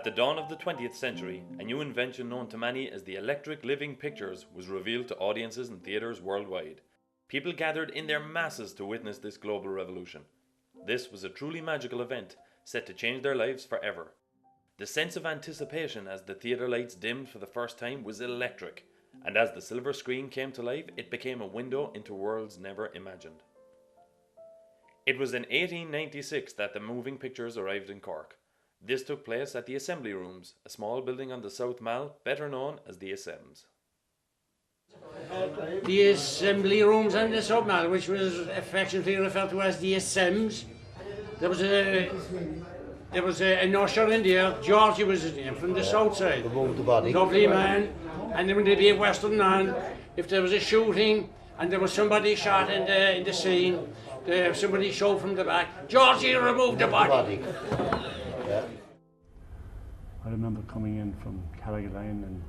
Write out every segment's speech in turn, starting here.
At the dawn of the 20th century, a new invention known to many as the electric living pictures was revealed to audiences in theatres worldwide. People gathered in their masses to witness this global revolution. This was a truly magical event, set to change their lives forever. The sense of anticipation as the theatre lights dimmed for the first time was electric, and as the silver screen came to life, it became a window into worlds never imagined. It was in 1896 that the moving pictures arrived in Cork. This took place at the Assembly Rooms, a small building on the South Mall, better known as the Assem's. The Assembly Rooms on the South Mall, which was affectionately referred to as the Assem's. There was an usher in there. Georgy was his name, from the south side. Lovely man. And then when there'd be a western on, if there was a shooting and there was somebody shot in the scene, somebody showed from the back, Georgy removed the body. Yeah. I remember coming in from Carrigaline and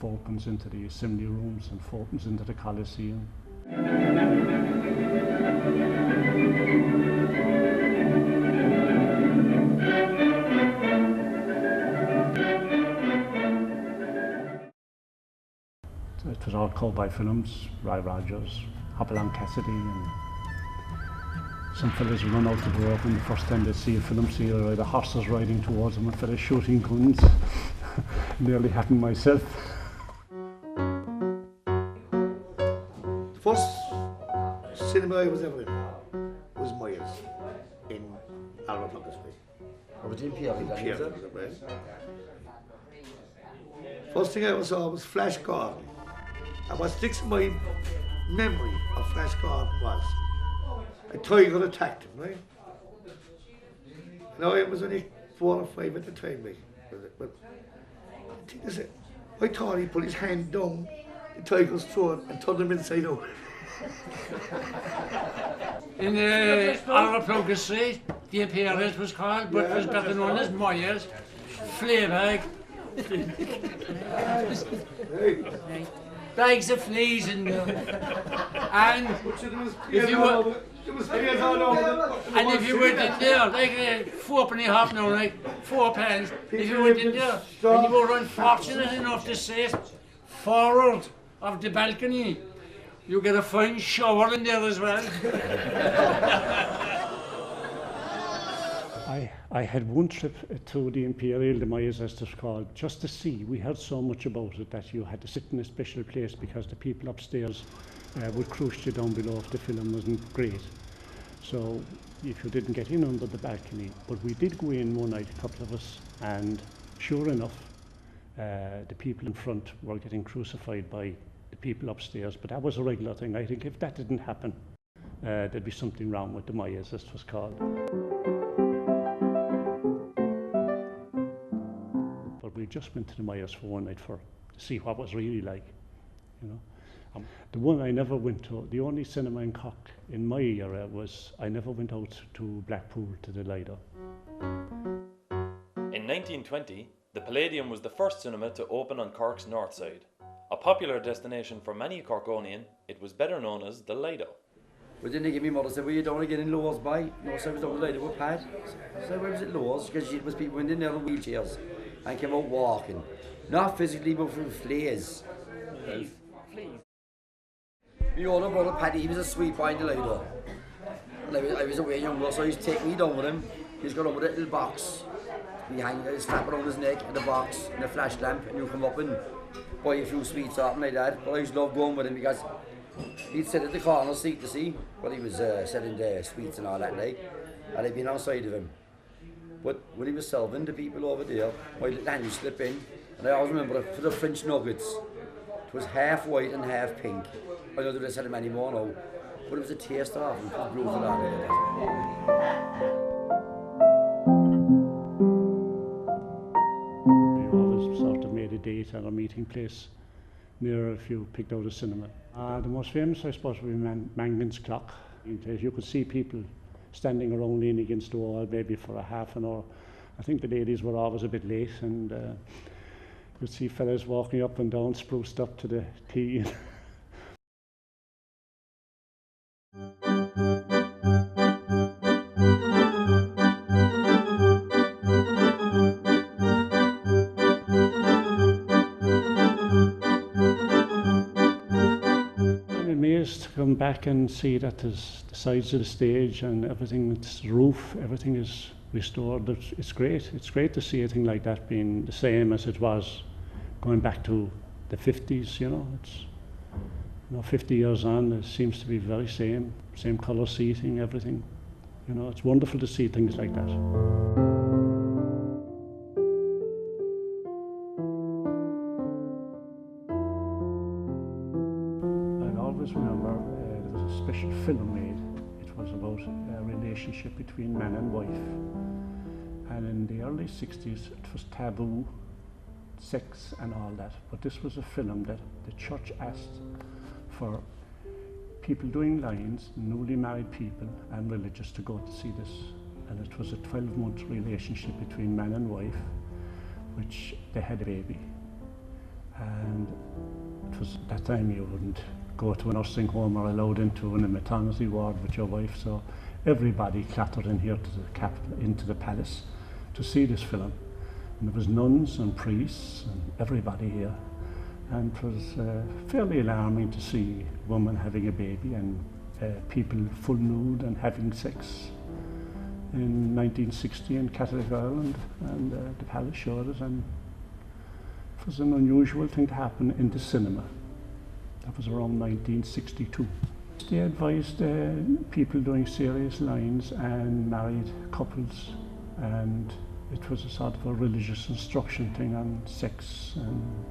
fourpence into the Assembly Rooms and fourpence into the Coliseum. It was all cowboy films, Roy Rogers, Hopalong Cassidy, and some fellas run out the door when the first time they see a film, see the horses riding towards them and fellas shooting guns. Nearly happened myself. The first cinema I was ever in was Myers in Albert Plunkett Street. Oh, but in Pierre, First thing I ever saw was Flash Gordon. And what sticks in my memory of Flash Gordon was a tiger attacked him, right? Now I was only 4 or 5 at the time, like, but the thing is, I thought he put his hand down the tiger's throat and turned him inside out. In Albert Plunkett Street, the appearance was called, but was better known as Myers, Fleabag. Bags of fleas and if you were in there, like £4.50 now, like £4, if you went in there and you were unfortunate enough to sit forward of the balcony, you get a fine shower in there as well. I had one trip to the Imperial, the Myers as it's called, just to see. We heard so much about it that you had to sit in a special place because the people upstairs would cruise you down below if the film wasn't great. So if you didn't get in under the balcony, but we did go in one night, a couple of us, and sure enough, the people in front were getting crucified by the people upstairs, but that was a regular thing. I think if that didn't happen, there'd be something wrong with the Myers, as it was called. We just went to the Myers for one night to see what it was really like, you know. The one I never went to, the only cinema in Cork in my era was, I never went out to Blackpool to the Lido. In 1920, the Palladium was the first cinema to open on Cork's north side. A popular destination for many Corkonian, it was better known as the Lido. But then they give me mother said, well, you don't want to get in Lowers by? No, so I was down the Lido with Pat. So where was it Lowers? Because it was people went in there in wheelchairs and came out walking. Not physically, but from fleas. Fleas? My older brother Paddy, he was a sweet boy in the Lido. And I was away younger, so he used to take me down with him. He's got on with a little box. We hang a strap around his neck and a box and a flash lamp, and you come up and buy a few sweets off him like that. But I used to love going with him because he'd sit at the corner seat to see, but he was selling the sweets and all that like, and I'd been outside of him. But when he was serving the people over there, my little hand would slip in, and I always remember for the French nuggets, it was half white and half pink. I don't know if they sell them anymore now, but it was a taste of them, it was beautiful on it. We always sort of made a date at a meeting place near if you picked out a cinema. The most famous, I suppose, would be Mangan's Clock. You could see people standing around leaning against the wall maybe for a half an hour. I think the ladies were always a bit late, and you'd see fellas walking up and down, spruced up to the tea. come back and see that there's the sides of the stage and everything, it's the roof, everything is restored. It's great. It's great to see a thing like that being the same as it was going back to the 50s, you know. It's, you know, 50 years on, it seems to be very same colour seating, everything. You know, it's wonderful to see things like that. I always remember there was a special film made. It was about a relationship between man and wife. And in the early 60s, it was taboo, sex and all that. But this was a film that the church asked for people doing lines, newly married people and religious, to go to see this. And it was a 12-month relationship between man and wife, which they had a baby. And it was at that time you wouldn't go to a nursing home or allowed into a maternity ward with your wife, so everybody clattered in here to the capital, into the palace, to see this film. And there was nuns and priests and everybody here. And it was fairly alarming to see a woman having a baby and people full nude and having sex in 1960 in Catholic Ireland, and the palace showed it, and it was an unusual thing to happen in the cinema. That was around 1962. They advised people doing serious lines and married couples, and it was a sort of a religious instruction thing on sex and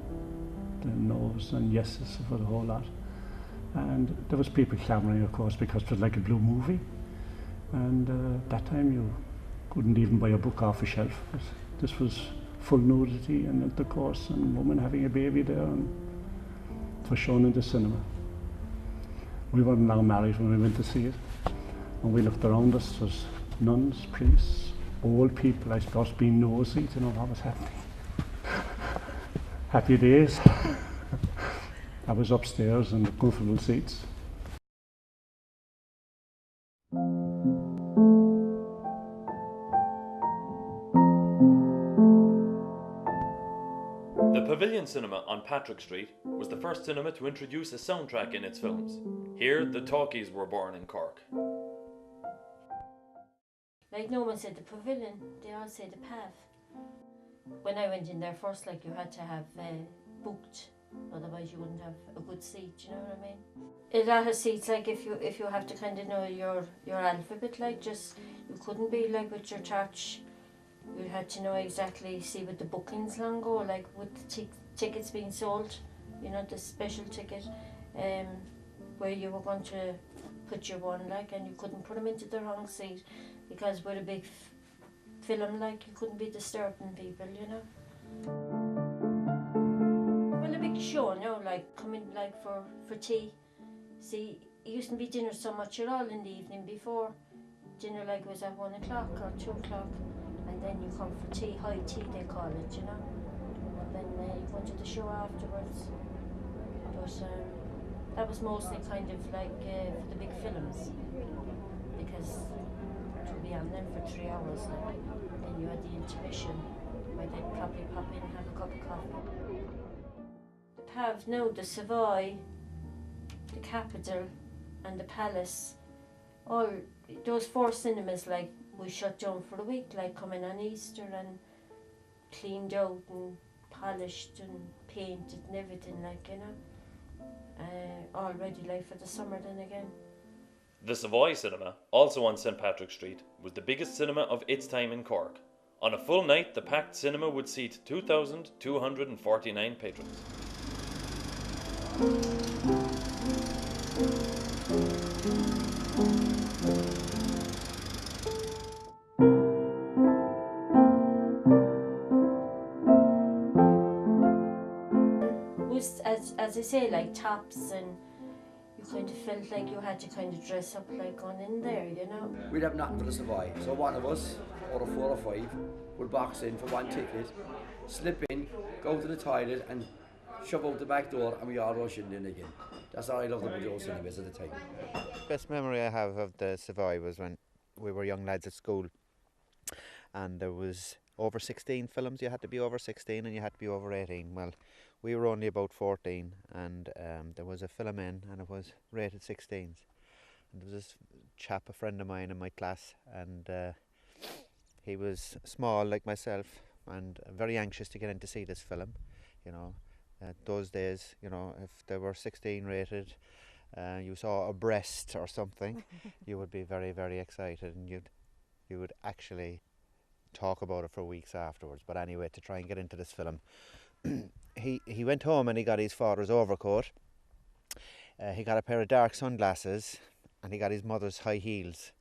the no's and yeses for the whole lot. And there was people clamouring, of course, because it was like a blue movie. And that time you couldn't even buy a book off a shelf. This was full nudity and intercourse and women having a baby there, and it was shown in the cinema. We weren't now married when we went to see it. When we looked around us, there was nuns, priests, old people, I suppose, being nosy to know what was happening. Happy days. I was upstairs in the comfortable seats. The Pavilion Cinema on Patrick Street was the first cinema to introduce a soundtrack in its films. Here, the talkies were born in Cork. Like, no one said the Pavilion, they all say the Pav. When I went in there first, like, you had to have booked, otherwise you wouldn't have a good seat, you know what I mean? A lot of seats, like, if you have to kind of know your alphabet, like, just, you couldn't be like with your church. You had to know exactly, see what the bookings long go, like with the tickets being sold, you know, the special ticket, where you were going to put your one, like, and you couldn't put them into the wrong seat, because with a big film, like, you couldn't be disturbing people, you know. Well, a big show, you know, like, coming, like, for tea. See, it used to be dinner so much at all in the evening before. Dinner, like, was at 1 o'clock or 2 o'clock. And then you come for tea, high tea they call it, you know. And then you go to the show afterwards. But that was mostly kind of like for the big films, because to be on them for 3 hours, like, then you had the intermission where they'd probably pop in and have a cup of coffee. The Pav, no, the Savoy, the Capitol and the Palace, all those 4 cinemas, like, we shut down for a week, like, coming on Easter, and cleaned out and polished and painted and everything, like, you know, all ready, like, for the summer then again. The Savoy Cinema, also on St. Patrick Street, was the biggest cinema of its time in Cork. On a full night, the packed cinema would seat 2,249 patrons. As I say, like, tops, and you kind of felt like you had to kind of dress up like going in there, you know. We'd have nothing for the Savoy, so one of us, or a 4 or 5, would box in for 1 ticket, slip in, go to the toilet and shove out the back door, and we all rush in again. That's all I loved about those cinemas at the time. Best memory I have of the Savoy was when we were young lads at school, and there was over 16 films. You had to be over 16 and you had to be over 18. Well, we were only about 14, and there was a film in, and it was rated 16s. And there was this chap, a friend of mine in my class, and he was small like myself, and very anxious to get in to see this film. You know, those days, you know, if they were 16 rated, you saw a breast or something, you would be very, very excited, and you would actually talk about it for weeks afterwards. But anyway, to try and get into this film, he went home and he got his father's overcoat. He got a pair of dark sunglasses, and he got his mother's high heels,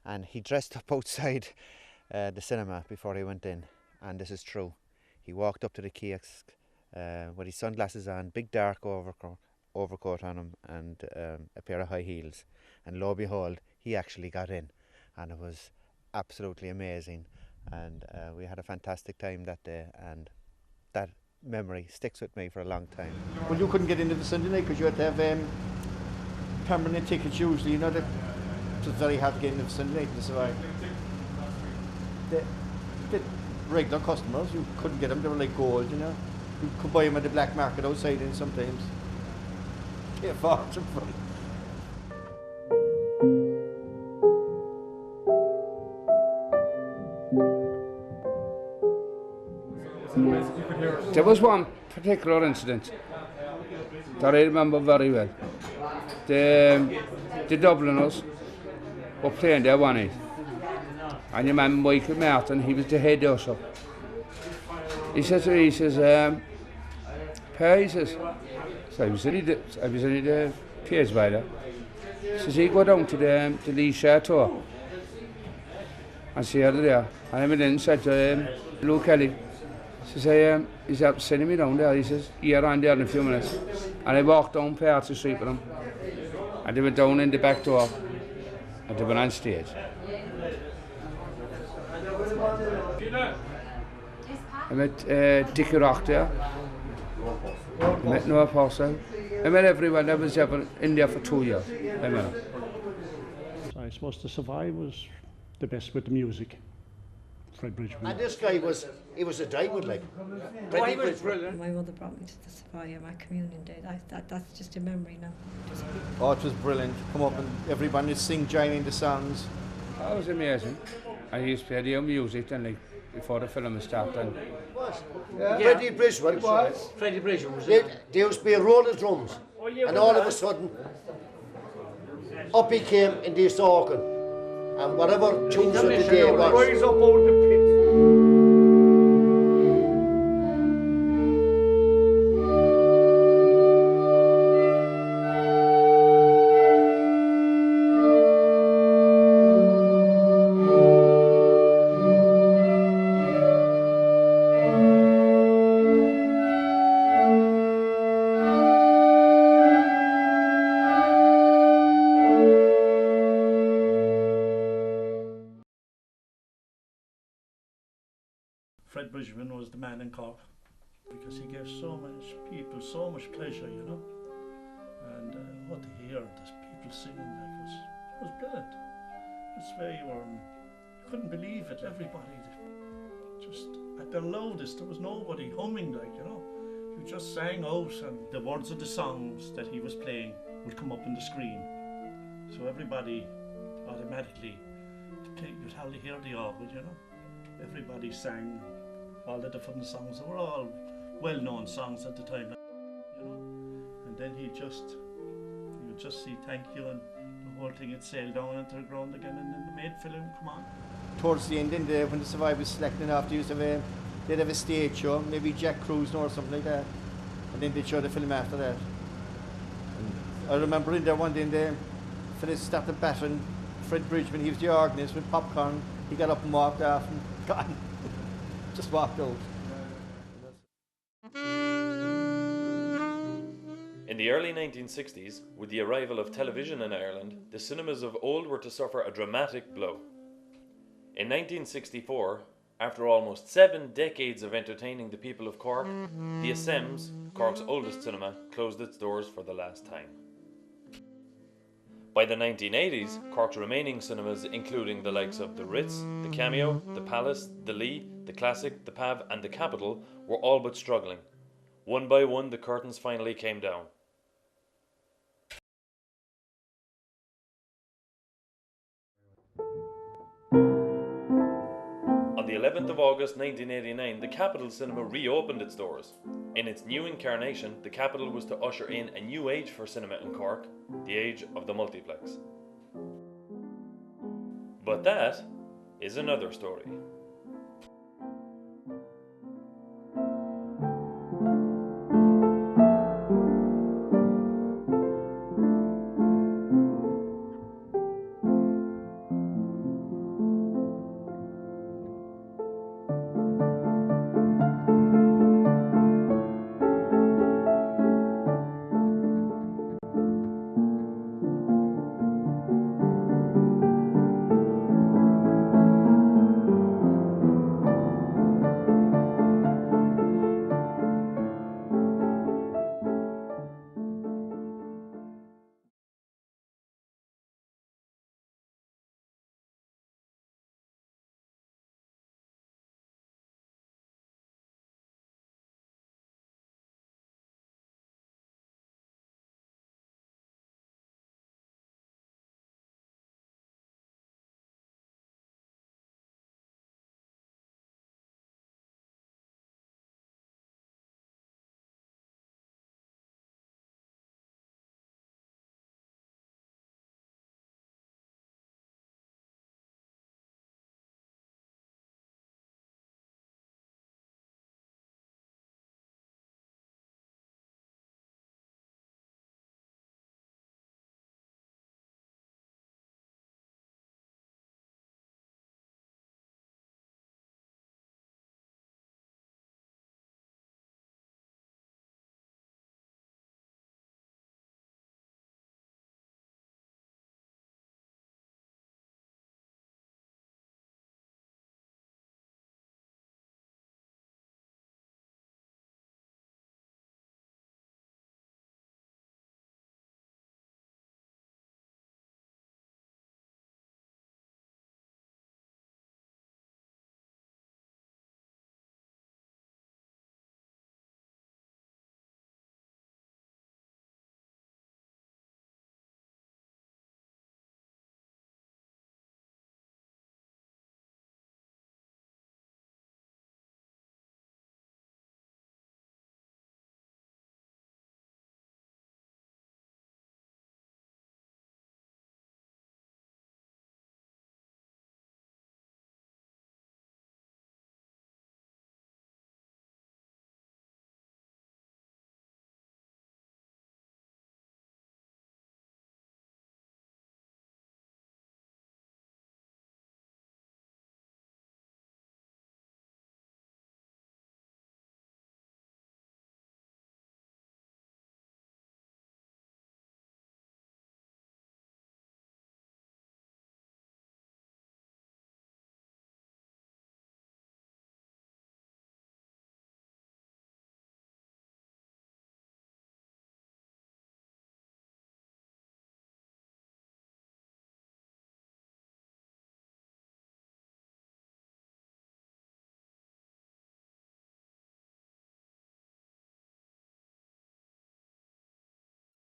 and he dressed up outside the cinema before he went in. And this is true. He walked up to the kiosk with his sunglasses on, big dark overcoat on him, and a pair of high heels. And lo and behold, he actually got in, and it was absolutely amazing. And we had a fantastic time that day, and that memory sticks with me for a long time. Well, you couldn't get into the Sunday night because you had to have permanent tickets usually, you know, it was very hard to get into the Sunday night to survive. The regular customers, you couldn't get them, they were like gold, you know. You could buy them at the black market outside and sometimes pay a fortune for them. There was one particular incident that I remember very well. The Dubliners were playing there one night, and your man Michael Martin, he was the head usher. He said to me, he says, "Per," he says, so I was only the Piers by there. He says, "He go down to the Lee Chateau and see her there." And I went in and said to Luke Kelly, he says, "He's up sending me down there." He says, "Yeah, around there in a few minutes." And I walked down Party Street with him, and they went down in the back door, and they went on stage. I met Dickie Rock there. I met Noah Purcell. I met everyone that was ever in there for 2 years. I met him. So I suppose the Savoy was the best with the music. Fred Bridgman. And this guy was a diamond, like. Why was brilliant? My mother brought me to the Savoy on my communion day. That's just a memory now. Oh, it was brilliant. Come up and everybody would sing, joining the songs. That was amazing. I used to play the music then, like, before the film started. Yeah. Freddie Bridgman was. Freddie Bridgman was. There used to be a roll of drums, and all of a sudden, up he came in this organ, and whatever tunes of the day was. Rise up out the pit. Fred Bridgman was the man in Cork because he gave so much people so much pleasure, you know. And what to hear these people singing like was brilliant. It's where you couldn't believe it. Everybody just at their loudest. There was nobody humming, like, you know. You just sang out, and the words of the songs that he was playing would come up on the screen. So everybody automatically, you'd hardly hear the organ, you know. Everybody sang all the different songs. They were all well-known songs at the time, you know. And then you'd just see "Thank You," and the whole thing had sailed down into the ground again, and then the main film come on. Towards the end, when the Savoy was selecting after, they'd have a stage show, maybe Jack Cruising or something like that, and then they'd show the film after that. And I remember in there one day, the fellas started battering Fred Bridgman. He was the organist with popcorn. He got up and walked off and gone. Just walked out. In the early 1960s, with the arrival of television in Ireland, the cinemas of old were to suffer a dramatic blow. In 1964, after almost 7 decades of entertaining the people of Cork, the Assem's, Cork's oldest cinema, closed its doors for the last time. By the 1980s, Cork's remaining cinemas, including the likes of the Ritz, the Cameo, the Palace, the Lee, the Classic, the Pav and the Capitol, were all but struggling, One by one, the curtains finally came down. On the 11th of August 1989, the Capitol Cinema reopened its doors. In its new incarnation, the Capitol was to usher in a new age for cinema in Cork, the age of the multiplex. But that is another story.